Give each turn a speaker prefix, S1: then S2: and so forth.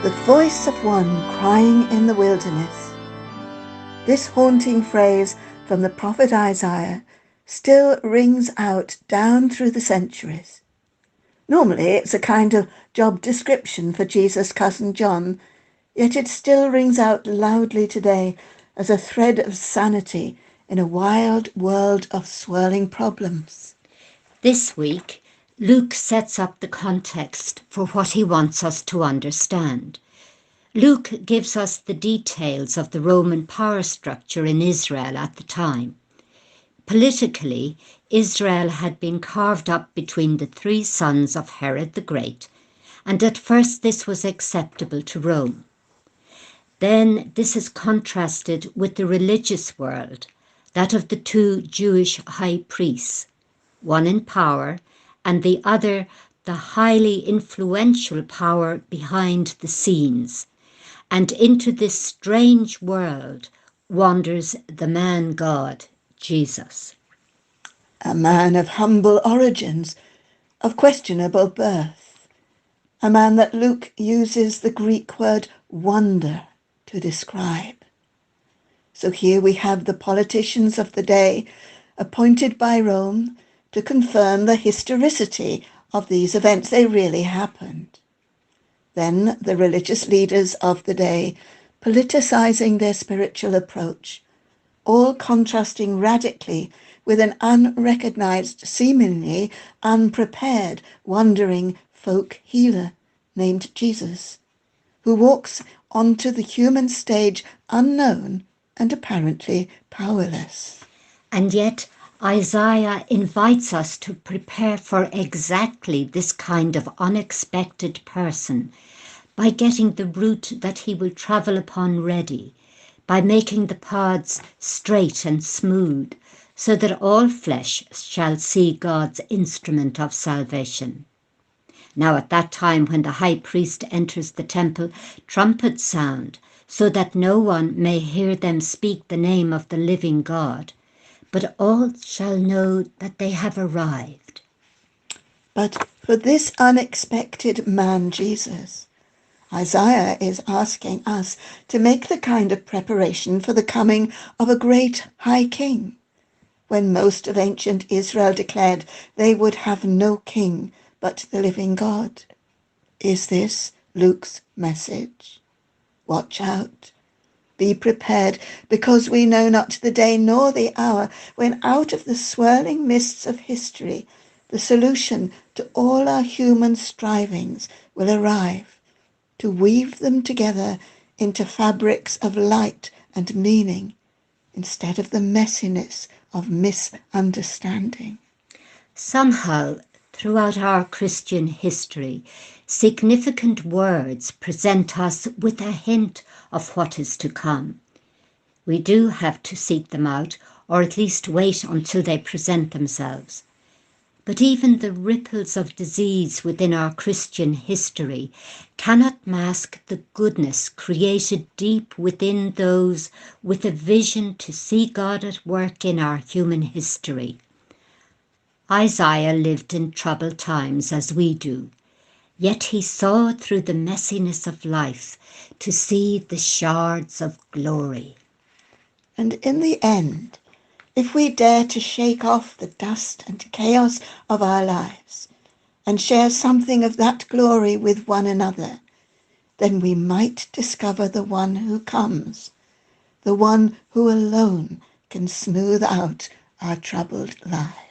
S1: The voice of one crying in the wilderness. This haunting phrase from the prophet Isaiah still rings out down through the centuries. Normally it's a kind of job description for Jesus' cousin John, yet it still rings out loudly today as a thread of sanity in a wild world of swirling problems.
S2: This week, Luke sets up the context for what he wants us to understand. Luke gives us the details of the Roman power structure in Israel at the time. Politically, Israel had been carved up between the three sons of Herod the Great, and at first this was acceptable to Rome. Then this is contrasted with the religious world, that of the two Jewish high priests, one in power and the other the highly influential power behind the scenes. And into this strange world wanders the man God, Jesus.
S1: A man of humble origins, of questionable birth. A man that Luke uses the Greek word wonder to describe. So here we have the politicians of the day appointed by Rome to confirm the historicity of these events. They really happened. Then the religious leaders of the day politicizing their spiritual approach, all contrasting radically with an unrecognized, seemingly unprepared, wandering folk healer named Jesus, who walks onto the human stage unknown and apparently powerless.
S2: And yet, Isaiah invites us to prepare for exactly this kind of unexpected person by getting the route that he will travel upon ready, by making the paths straight and smooth, so that all flesh shall see God's instrument of salvation. Now at that time when the high priest enters the temple, trumpets sound, so that no one may hear them speak the name of the living God, but all shall know that they have arrived.
S1: But for this unexpected man, Jesus, Isaiah is asking us to make the kind of preparation for the coming of a great high king, when most of ancient Israel declared they would have no king but the living God. Is this Luke's message? Watch out. Be prepared, because we know not the day nor the hour when out of the swirling mists of history the solution to all our human strivings will arrive, to weave them together into fabrics of light and meaning, instead of the messiness of misunderstanding.
S2: Somehow, throughout our Christian history, significant words present us with a hint of what is to come. We do have to seek them out, or at least wait until they present themselves. But even the ripples of disease within our Christian history cannot mask the goodness created deep within those with a vision to see God at work in our human history. Isaiah lived in troubled times as we do, yet he saw through the messiness of life to see the shards of glory.
S1: And in the end, if we dare to shake off the dust and chaos of our lives and share something of that glory with one another, then we might discover the one who comes, the one who alone can smooth out our troubled lives.